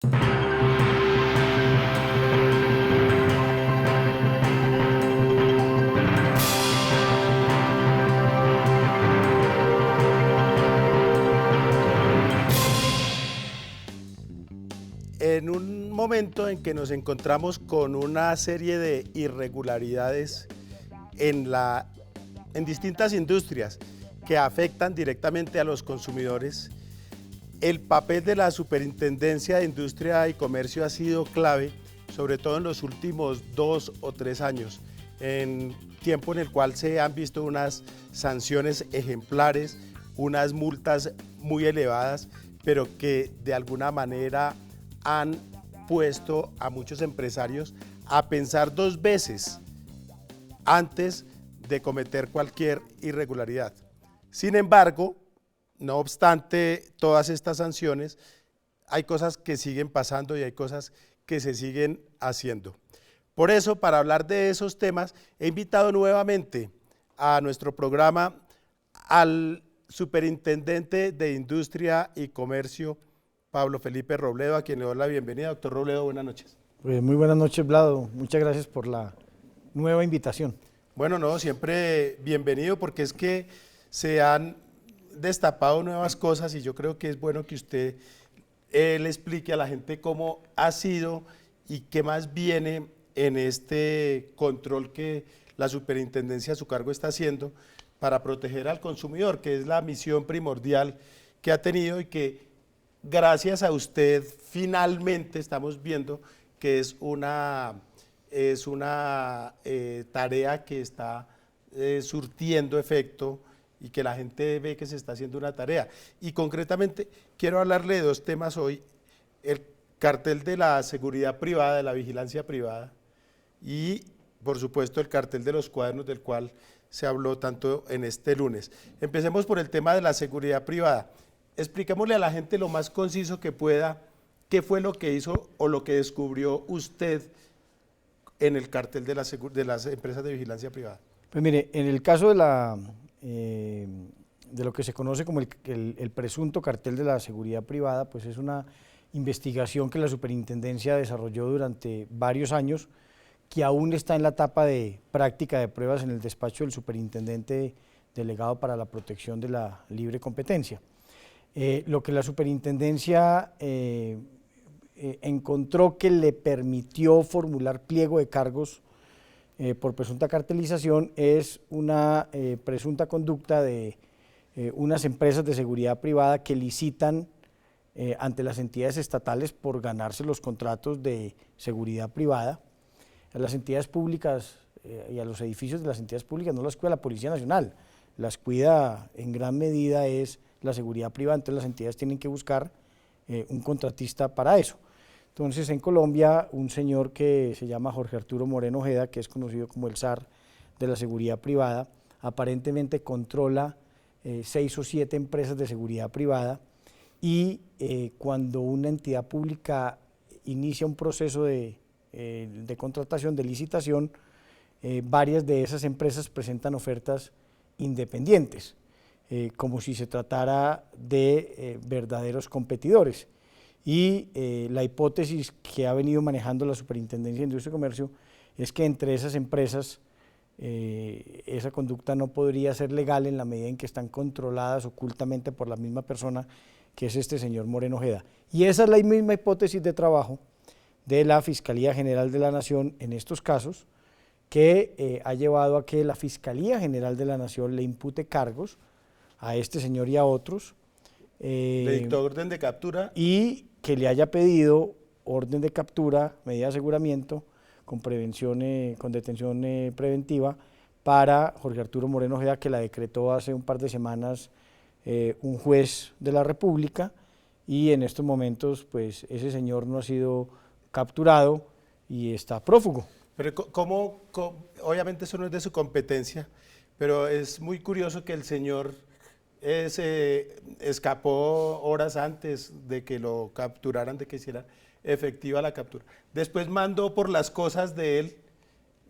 En un momento en que nos encontramos con una serie de irregularidades en distintas industrias que afectan directamente a los consumidores, el papel de la Superintendencia de Industria y Comercio ha sido clave, sobre todo en los últimos 2 o 3 años, en tiempo en el cual se han visto unas sanciones ejemplares, unas multas muy elevadas, pero que de alguna manera han puesto a muchos empresarios a pensar 2 veces antes de cometer cualquier irregularidad. Sin embargo, no obstante todas estas sanciones, hay cosas que siguen pasando y hay cosas que se siguen haciendo. Por eso, para hablar de esos temas, he invitado nuevamente a nuestro programa al Superintendente de Industria y Comercio, Pablo Felipe Robledo, a quien le doy la bienvenida. Doctor Robledo, buenas noches. Pues muy buenas noches, Vlado. Muchas gracias por la nueva invitación. Bueno, no, siempre bienvenido, porque es que se han destapado nuevas cosas y yo creo que es bueno que usted le explique a la gente cómo ha sido y qué más viene en este control que la superintendencia a su cargo está haciendo para proteger al consumidor, que es la misión primordial que ha tenido y que gracias a usted finalmente estamos viendo que es una tarea que está surtiendo efecto y que la gente ve que se está haciendo una tarea. Y concretamente quiero hablarle de 2 temas hoy: el cartel de la seguridad privada, de la vigilancia privada, y por supuesto el cartel de los cuadernos, del cual se habló tanto en este lunes. Empecemos por el tema de la seguridad privada. Expliquémosle a la gente lo más conciso que pueda qué fue lo que hizo o lo que descubrió usted en el cartel de las empresas de vigilancia privada. Pues mire, en el caso de lo que se conoce como el presunto cartel de la seguridad privada, pues es una investigación que la superintendencia desarrolló durante varios años, que aún está en la etapa de práctica de pruebas en el despacho del superintendente delegado para la protección de la libre competencia. Lo que la superintendencia encontró que le permitió formular pliego de cargos por presunta cartelización es una presunta conducta de unas empresas de seguridad privada que licitan ante las entidades estatales por ganarse los contratos de seguridad privada. A las entidades públicas y a los edificios de las entidades públicas no las cuida la Policía Nacional, las cuida en gran medida es la seguridad privada, entonces las entidades tienen que buscar un contratista para eso. Entonces en Colombia un señor que se llama Jorge Arturo Moreno Ojeda, que es conocido como el zar de la seguridad privada, aparentemente controla 6 o 7 empresas de seguridad privada y cuando una entidad pública inicia un proceso de contratación, de licitación, varias de esas empresas presentan ofertas independientes, como si se tratara de verdaderos competidores. Y la hipótesis que ha venido manejando la Superintendencia de Industria y Comercio es que entre esas empresas esa conducta no podría ser legal en la medida en que están controladas ocultamente por la misma persona que es este señor Moreno Ojeda. Y esa es la misma hipótesis de trabajo de la Fiscalía General de la Nación en estos casos, que ha llevado a que la Fiscalía General de la Nación le impute cargos a este señor y a otros. Le dictó orden de captura. Y que le haya pedido orden de captura, medida de aseguramiento, con detención preventiva para Jorge Arturo Moreno Ojeda, que la decretó hace un par de semanas un juez de la República, y en estos momentos pues ese señor no ha sido capturado y está prófugo. Pero obviamente eso no es de su competencia, pero es muy curioso que el señor escapó horas antes de que lo capturaran, de que hiciera efectiva la captura. Después mandó por las cosas de él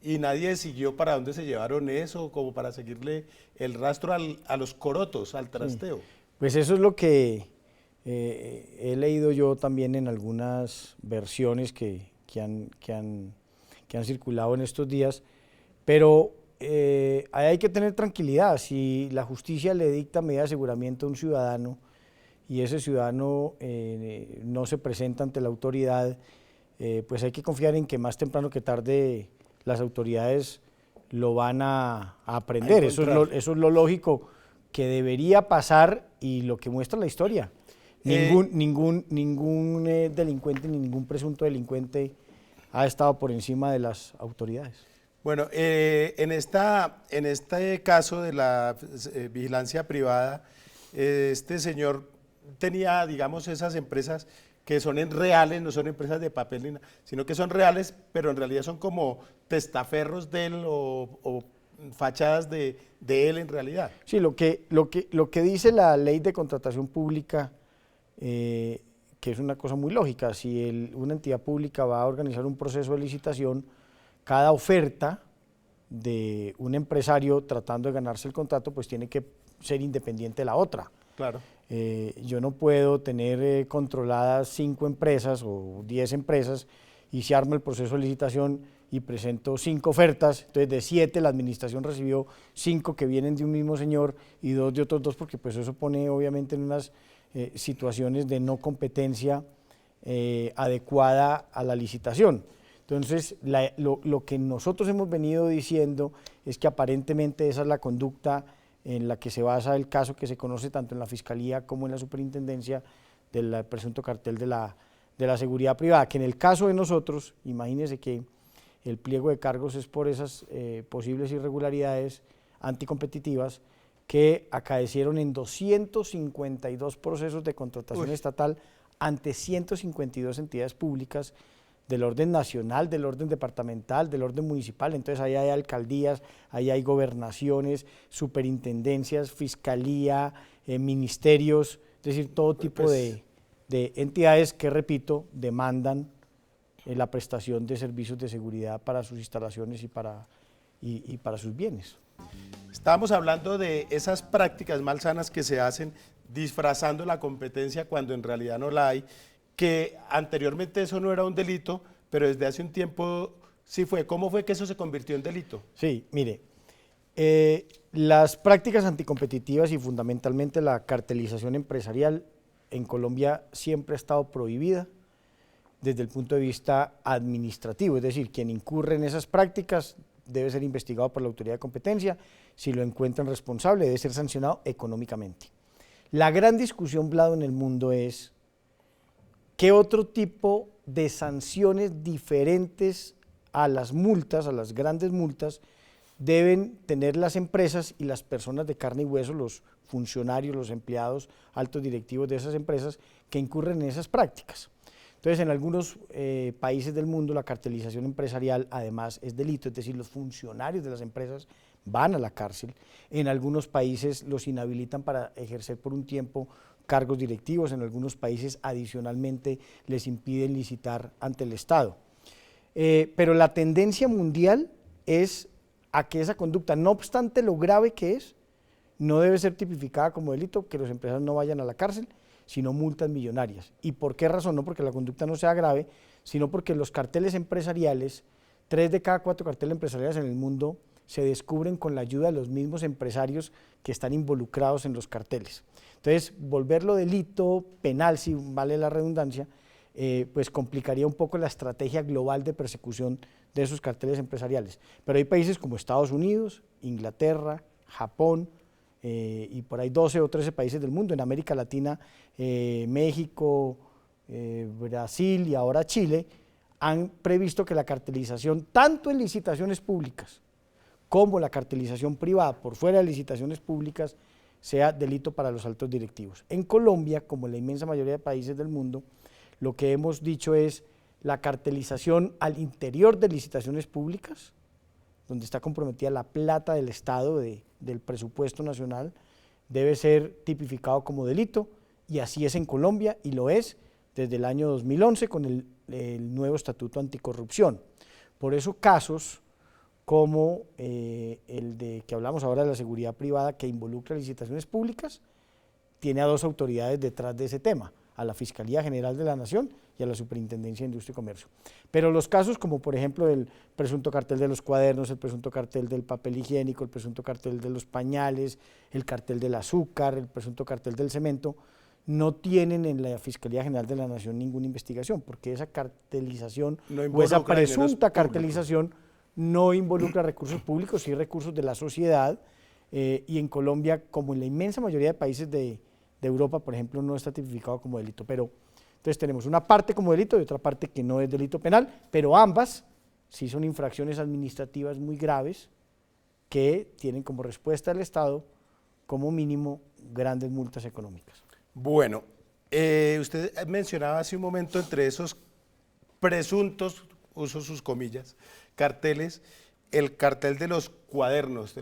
y nadie siguió para dónde se llevaron eso, como para seguirle el rastro a los corotos, al trasteo. Sí. Pues eso es lo que he leído yo también en algunas versiones que han circulado en estos días, pero ahí hay que tener tranquilidad. Si la justicia le dicta medida de aseguramiento a un ciudadano y ese ciudadano no se presenta ante la autoridad, pues hay que confiar en que más temprano que tarde las autoridades lo van a aprender. Eso es lo lógico que debería pasar y lo que muestra la historia. Ningún delincuente ni ningún presunto delincuente ha estado por encima de las autoridades. Bueno, en este caso de la vigilancia privada, este señor tenía, digamos, esas empresas que son reales, no son empresas de papel, sino que son reales, pero en realidad son como testaferros de él o fachadas de él en realidad. Sí, lo que dice la ley de contratación pública, que es una cosa muy lógica, si una entidad pública va a organizar un proceso de licitación, cada oferta de un empresario tratando de ganarse el contrato, pues tiene que ser independiente de la otra. Claro. Yo no puedo tener controladas 5 empresas o 10 empresas y se arma el proceso de licitación y presento 5 ofertas, entonces de 7 la administración recibió 5 que vienen de un mismo señor y 2 de otros 2, porque pues eso pone obviamente en unas situaciones de no competencia adecuada a la licitación. Entonces, lo que nosotros hemos venido diciendo es que aparentemente esa es la conducta en la que se basa el caso que se conoce tanto en la Fiscalía como en la Superintendencia del presunto cartel de la seguridad privada, que en el caso de nosotros, imagínense que el pliego de cargos es por esas posibles irregularidades anticompetitivas que acaecieron en 252 procesos de contratación estatal ante 152 entidades públicas del orden nacional, del orden departamental, del orden municipal. Entonces ahí hay alcaldías, ahí hay gobernaciones, superintendencias, fiscalía, ministerios, es decir, todo tipo de entidades que, repito, demandan la prestación de servicios de seguridad para sus instalaciones y para sus bienes. Estábamos hablando de esas prácticas malsanas que se hacen disfrazando la competencia cuando en realidad no la hay, que anteriormente eso no era un delito, pero desde hace un tiempo sí fue. ¿Cómo fue que eso se convirtió en delito? Sí, mire, las prácticas anticompetitivas y fundamentalmente la cartelización empresarial en Colombia siempre ha estado prohibida desde el punto de vista administrativo, es decir, quien incurre en esas prácticas debe ser investigado por la autoridad de competencia, si lo encuentran responsable debe ser sancionado económicamente. La gran discusión, Vlado, en el mundo es ¿qué otro tipo de sanciones diferentes a las multas, a las grandes multas, deben tener las empresas y las personas de carne y hueso, los funcionarios, los empleados, altos directivos de esas empresas que incurren en esas prácticas? Entonces, en algunos países del mundo la cartelización empresarial además es delito, es decir, los funcionarios de las empresas van a la cárcel. En algunos países los inhabilitan para ejercer por un tiempo cargos directivos, en algunos países adicionalmente les impiden licitar ante el Estado. Pero la tendencia mundial es a que esa conducta, no obstante lo grave que es, no debe ser tipificada como delito, que los empresarios no vayan a la cárcel, sino multas millonarias. ¿Y por qué razón? No porque la conducta no sea grave, sino porque los carteles empresariales, 3 de cada 4 carteles empresariales en el mundo se descubren con la ayuda de los mismos empresarios que están involucrados en los carteles. Entonces, volverlo delito penal, si vale la redundancia, pues complicaría un poco la estrategia global de persecución de esos carteles empresariales. Pero hay países como Estados Unidos, Inglaterra, Japón, y por ahí 12 o 13 países del mundo, en América Latina, México, Brasil y ahora Chile, han previsto que la cartelización, tanto en licitaciones públicas como la cartelización privada por fuera de licitaciones públicas, sea delito para los altos directivos. En Colombia, como en la inmensa mayoría de países del mundo, lo que hemos dicho es la cartelización al interior de licitaciones públicas, donde está comprometida la plata del Estado, del presupuesto nacional, debe ser tipificado como delito, y así es en Colombia, y lo es desde el año 2011 con el nuevo Estatuto Anticorrupción. Por eso casos como el de que hablamos ahora de la seguridad privada, que involucra licitaciones públicas, tiene a 2 autoridades detrás de ese tema. a la Fiscalía General de la Nación y a la Superintendencia de Industria y Comercio. Pero los casos como por ejemplo el presunto cartel de los cuadernos, el presunto cartel del papel higiénico, el presunto cartel de los pañales, el cartel del azúcar, el presunto cartel del cemento, no tienen en la Fiscalía General de la Nación ninguna investigación, porque esa cartelización o esa presunta cartelización no involucra recursos públicos, sí recursos de la sociedad, y en Colombia, como en la inmensa mayoría de países de Europa, por ejemplo, no está tipificado como delito. Pero entonces tenemos una parte como delito y otra parte que no es delito penal, pero ambas sí son infracciones administrativas muy graves que tienen como respuesta al Estado, como mínimo, grandes multas económicas. Bueno, usted mencionaba hace un momento entre esos presuntos, uso sus comillas, carteles, el cartel de los cuadernos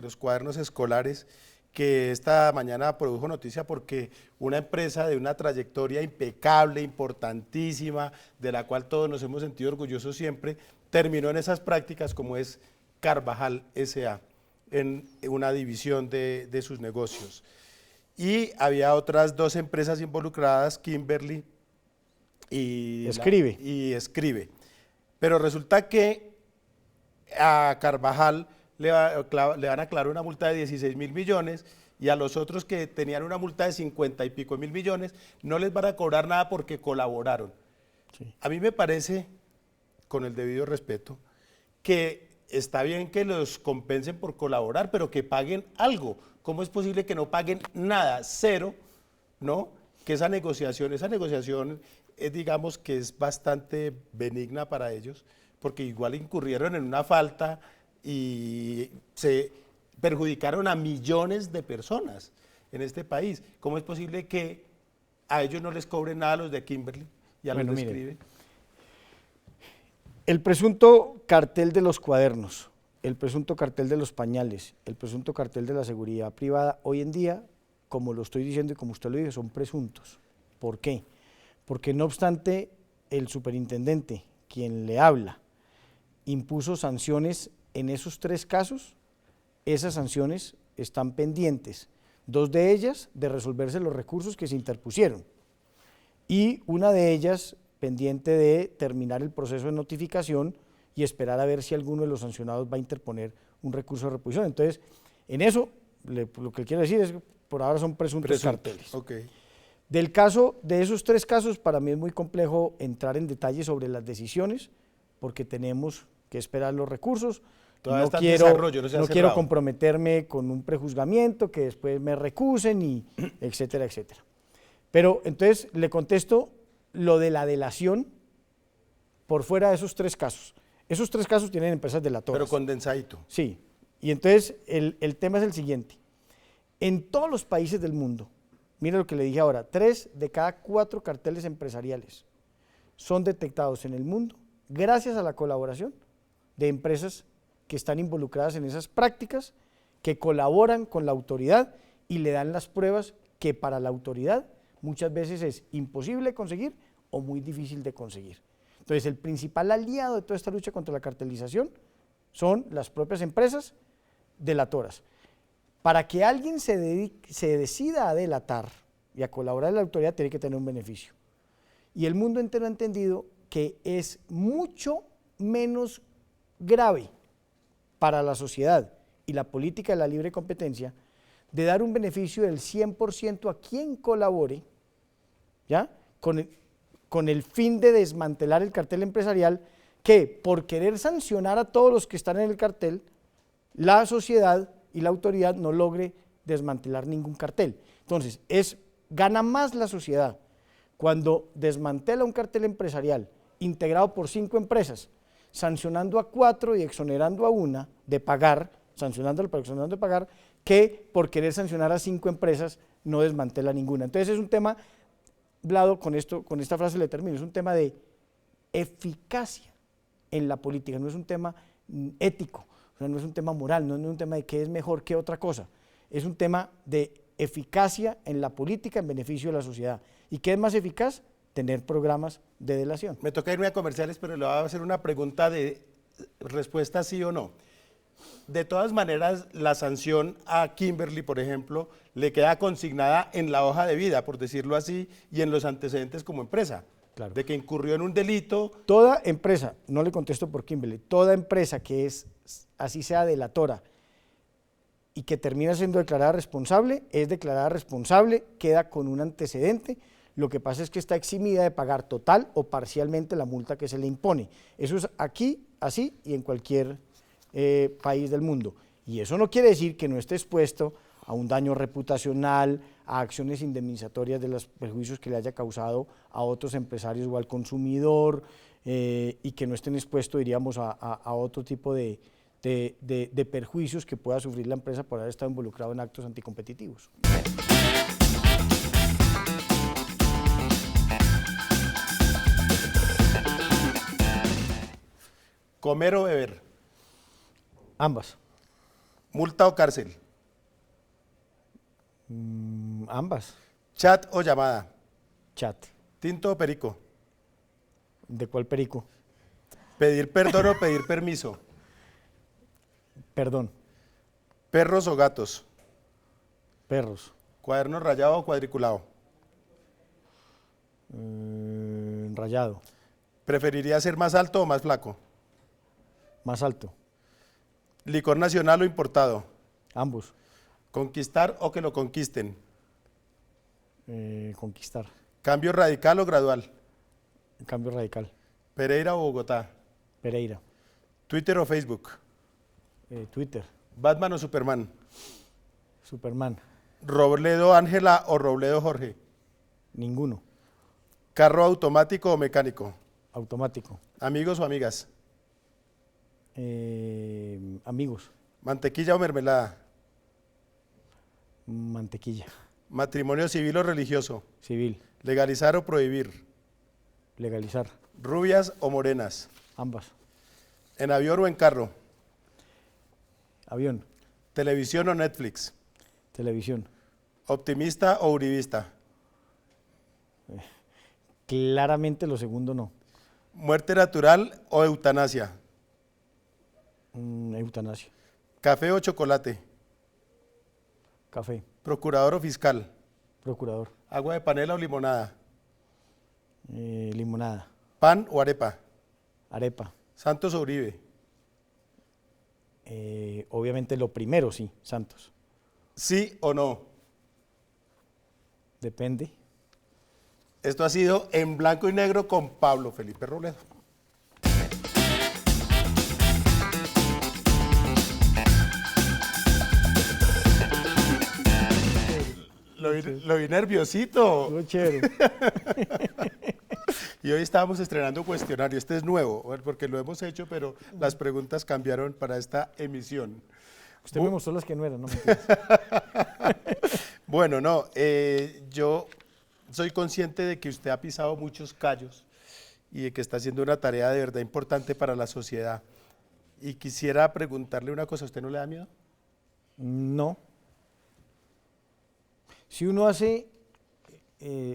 escolares, que esta mañana produjo noticia porque una empresa de una trayectoria impecable, importantísima, de la cual todos nos hemos sentido orgullosos siempre, terminó en esas prácticas como es Carvajal S.A., en una división de sus negocios. Y había otras dos empresas involucradas, Kimberly y Escribe. Pero resulta que a Carvajal le van a clavar una multa de 16.000 millones y a los otros que tenían una multa de 50 y pico mil millones no les van a cobrar nada porque colaboraron. Sí. A mí me parece, con el debido respeto, que está bien que los compensen por colaborar, pero que paguen algo. ¿Cómo es posible que no paguen nada, cero, ¿no? Que esa negociación digamos que es bastante benigna para ellos, porque igual incurrieron en una falta y se perjudicaron a millones de personas en este país. ¿Cómo es posible que a ellos no les cobren nada a los de Kimberly y a los de Escribe? El presunto cartel de los cuadernos, el presunto cartel de los pañales, el presunto cartel de la seguridad privada, hoy en día, como lo estoy diciendo y como usted lo dice, son presuntos. ¿Por qué? Porque no obstante, el superintendente, quien le habla, impuso sanciones en esos 3 casos, esas sanciones están pendientes, 2 de ellas de resolverse los recursos que se interpusieron y una de ellas pendiente de terminar el proceso de notificación y esperar a ver si alguno de los sancionados va a interponer un recurso de reposición. Entonces, en eso, lo que quiero decir es que por ahora son presuntos carteles. Okay. Del caso, de esos 3 casos, para mí es muy complejo entrar en detalle sobre las decisiones, porque tenemos que esperar los recursos. No quiero comprometerme con un prejuzgamiento, que después me recusen, y etcétera, etcétera. Pero entonces le contesto lo de la delación por fuera de esos 3 casos. Esos 3 casos tienen empresas delatoras. Pero condensadito. Sí, y entonces el tema es el siguiente. En todos los países del mundo, mire lo que le dije ahora, 3 de cada 4 carteles empresariales son detectados en el mundo gracias a la colaboración de empresas que están involucradas en esas prácticas, que colaboran con la autoridad y le dan las pruebas que para la autoridad muchas veces es imposible conseguir o muy difícil de conseguir. Entonces, el principal aliado de toda esta lucha contra la cartelización son las propias empresas delatoras. Para que alguien se decida a delatar y a colaborar en la autoridad, tiene que tener un beneficio. Y el mundo entero ha entendido que es mucho menos grave para la sociedad y la política de la libre competencia de dar un beneficio del 100% a quien colabore, ¿ya? Con el fin de desmantelar el cartel empresarial, que por querer sancionar a todos los que están en el cartel, la sociedad y la autoridad no logre desmantelar ningún cartel. Entonces, gana más la sociedad cuando desmantela un cartel empresarial integrado por 5 empresas, sancionando a 4 y exonerando a una de pagar, sancionándolo pero exonerando de pagar, que por querer sancionar a 5 empresas no desmantela ninguna. Entonces es un tema, Vlado, con esta frase le termino, es un tema de eficacia en la política, no es un tema ético, o sea, no es un tema moral, no es un tema de qué es mejor que otra cosa, es un tema de eficacia en la política en beneficio de la sociedad. ¿Y qué es más eficaz? Tener programas de delación. Me toca irme a comerciales, pero le voy a hacer una pregunta de respuesta sí o no. De todas maneras, la sanción a Kimberly, por ejemplo, le queda consignada en la hoja de vida, por decirlo así, y en los antecedentes como empresa, Claro. de que incurrió en un delito. Toda empresa, no le contesto por Kimberly, toda empresa que es, así sea delatora, y que termina siendo declarada responsable, es declarada responsable, queda con un antecedente. Lo que pasa es que está eximida de pagar total o parcialmente la multa que se le impone. Eso es aquí, así y en cualquier país del mundo. Y eso no quiere decir que no esté expuesto a un daño reputacional, a acciones indemnizatorias de los perjuicios que le haya causado a otros empresarios o al consumidor, y que no estén expuestos, diríamos, a otro tipo de perjuicios que pueda sufrir la empresa por haber estado involucrado en actos anticompetitivos. ¿Comer o beber? Ambas. ¿Multa o cárcel? Ambas. ¿Chat o llamada? Chat. ¿Tinto o perico? ¿De cuál perico? ¿Pedir perdón o pedir permiso? Perdón. ¿Perros o gatos? Perros. ¿Cuaderno rayado o cuadriculado? Rayado. ¿Preferiría ser más alto o más flaco? Más alto. ¿Licor nacional o importado? Ambos. ¿Conquistar o que lo conquisten? Conquistar. ¿Cambio radical o gradual? Cambio radical. ¿Pereira o Bogotá? Pereira. ¿Twitter o Facebook? Twitter. ¿Batman o Superman? Superman. ¿Robledo Ángela o Robledo Jorge? Ninguno. ¿Carro automático o mecánico? Automático. ¿Amigos o amigas? Amigos. ¿Mantequilla o mermelada? Mantequilla. ¿Matrimonio civil o religioso? Civil. ¿Legalizar o prohibir? Legalizar. ¿Rubias o morenas? Ambas. ¿En avión o en carro? Avión. ¿Televisión o Netflix? Televisión. ¿Optimista o uribista? Claramente lo segundo no. ¿Muerte natural o eutanasia? Eutanasia. ¿Café o chocolate? Café. ¿Procurador o fiscal? Procurador. ¿Agua de panela o limonada? Limonada. ¿Pan o arepa? Arepa. ¿Santos o Uribe? Obviamente lo primero, sí, Santos. ¿Sí o no? Depende. Esto ha sido En Blanco y Negro con Pablo Felipe Robledo. Lo vi nerviosito. Muy chévere. Y hoy estábamos estrenando cuestionario. Este es nuevo, porque lo hemos hecho, pero las preguntas cambiaron para esta emisión. Usted me mostró las que no eran, no mentiras. Bueno, no, yo soy consciente de que usted ha pisado muchos callos y de que está haciendo una tarea de verdad importante para la sociedad. Y quisiera preguntarle una cosa, ¿a usted no le da miedo? No. Si uno hace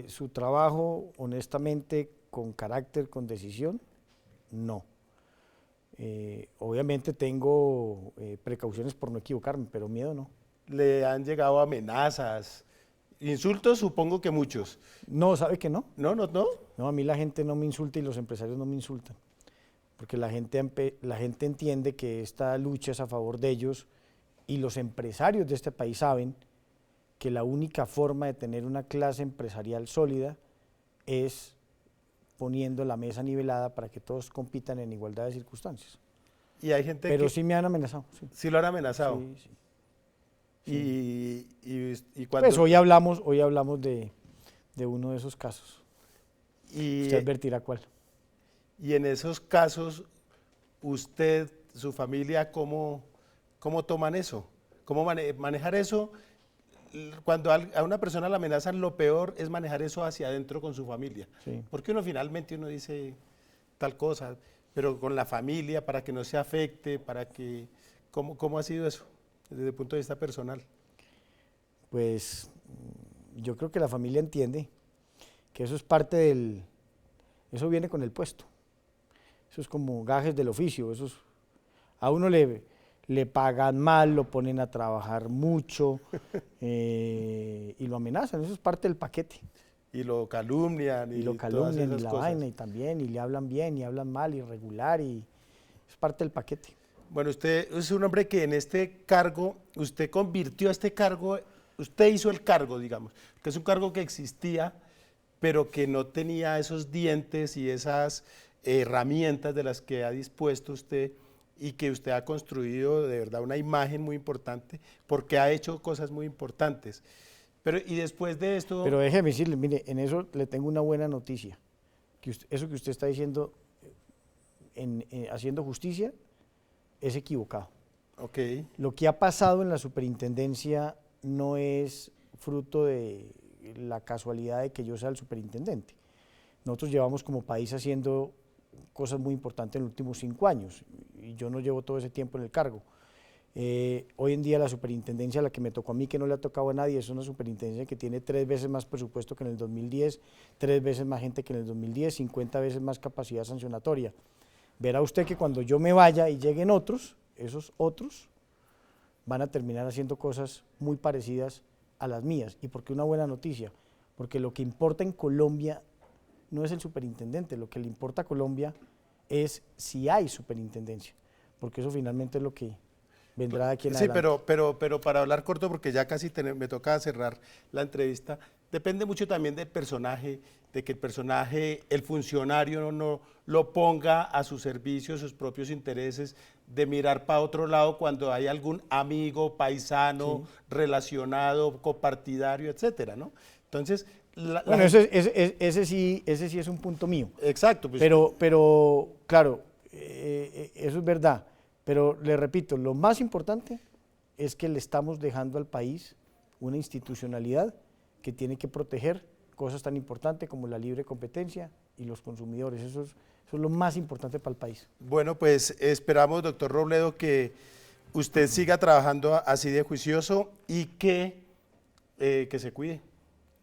su trabajo honestamente, con carácter, con decisión, no. Obviamente tengo precauciones por no equivocarme, pero miedo no. ¿Le han llegado amenazas? Insultos, supongo que muchos. No, ¿sabe que no? No, no, no. No, a mí la gente no me insulta y los empresarios no me insultan, porque la gente entiende que esta lucha es a favor de ellos y los empresarios de este país saben que la única forma de tener una clase empresarial sólida es poniendo la mesa nivelada para que todos compitan en igualdad de circunstancias. Y hay gente Pero que sí me han amenazado. Sí, sí lo han amenazado. sí, sí. Y cuando... Pues hoy hablamos de uno de esos casos. y, Usted advertirá cuál. y en esos casos, usted, su familia, ¿cómo toman eso? ¿Cómo manejar eso? Cuando a una persona la amenazan, lo peor es manejar eso hacia adentro con su familia. Sí. Porque uno finalmente dice tal cosa, pero con la familia, para que no se afecte, ¿cómo ha sido eso desde el punto de vista personal? Pues yo creo que la familia entiende que eso es eso viene con el puesto. Eso es como gajes del oficio. A uno le pagan mal, lo ponen a trabajar mucho y lo amenazan, eso es parte del paquete. Y lo calumnian Y lo todas calumnian y esas la cosas. vaina y también, y le hablan bien y hablan mal, irregular y es parte del paquete. Bueno, usted es un hombre que en este cargo, usted convirtió este cargo, usted hizo el cargo, digamos, que es un cargo que existía, pero que no tenía esos dientes y esas herramientas de las que ha dispuesto usted y que usted ha construido de verdad una imagen muy importante porque ha hecho cosas muy importantes. Pero y después de esto... Pero déjeme decirle, mire, en eso le tengo una buena noticia, que eso que usted está diciendo, haciendo justicia, es equivocado. Ok. Lo que ha pasado en la superintendencia no es fruto de la casualidad de que yo sea el superintendente. Nosotros llevamos como país haciendo cosas muy importantes en los últimos 5 años y yo no llevo todo ese tiempo en el cargo. Hoy en día la superintendencia, la que me tocó a mí, que no le ha tocado a nadie, es una superintendencia que tiene 3 veces más presupuesto que en el 2010, 3 veces más gente que en el 2010, 50 veces más capacidad sancionatoria. Verá usted que cuando yo me vaya y lleguen otros, esos otros van a terminar haciendo cosas muy parecidas a las mías. ¿Y por qué una buena noticia? Porque lo que importa en Colombia no es el superintendente, lo que le importa a Colombia es si hay superintendencia, porque eso finalmente es lo que vendrá de aquí en adelante. Sí, pero para hablar corto, porque ya casi me toca cerrar la entrevista, depende mucho también del personaje, de que el personaje, el funcionario no lo ponga a su servicio, sus propios intereses, de mirar para otro lado cuando hay algún amigo, paisano, sí, relacionado, copartidario, etcétera, ¿no? Entonces, bueno, ese sí es un punto mío. Exacto. Pues, pero claro, eso es verdad. Pero le repito, lo más importante es que le estamos dejando al país una institucionalidad que tiene que proteger cosas tan importantes como la libre competencia y los consumidores. Eso es lo más importante para el país. Bueno, pues esperamos, doctor Robledo, que usted siga trabajando así de juicioso y que se cuide,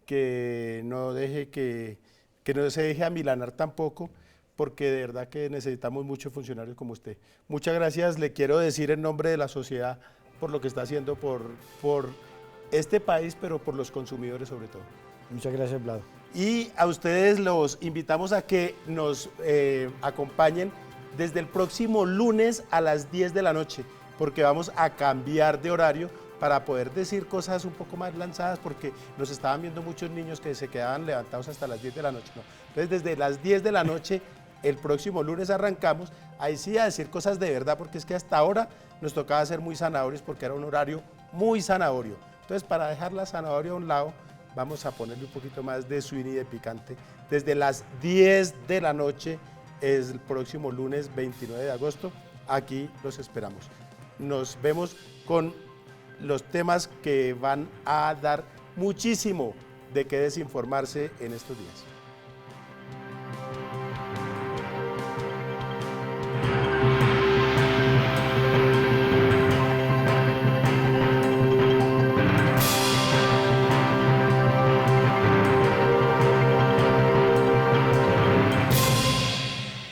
que no se deje amilanar tampoco, porque de verdad que necesitamos muchos funcionarios como usted. Muchas gracias, le quiero decir en nombre de la sociedad por lo que está haciendo por este país, pero por los consumidores sobre todo. Muchas gracias, Vlado. Y a ustedes los invitamos a que nos acompañen desde el próximo lunes a las 10 de la noche, porque vamos a cambiar de horario para poder decir cosas un poco más lanzadas, porque nos estaban viendo muchos niños que se quedaban levantados hasta las 10 de la noche. ¿No? Entonces, desde las 10 de la noche, el próximo lunes arrancamos, ahí sí a decir cosas de verdad, porque es que hasta ahora nos tocaba ser muy zanahorios, porque era un horario muy zanahorio. Entonces, para dejar la zanahoria a un lado, vamos a ponerle un poquito más de swing y de picante. Desde las 10 de la noche, es el próximo lunes 29 de agosto, aquí los esperamos. Nos vemos con los temas que van a dar muchísimo de qué desinformarse en estos días.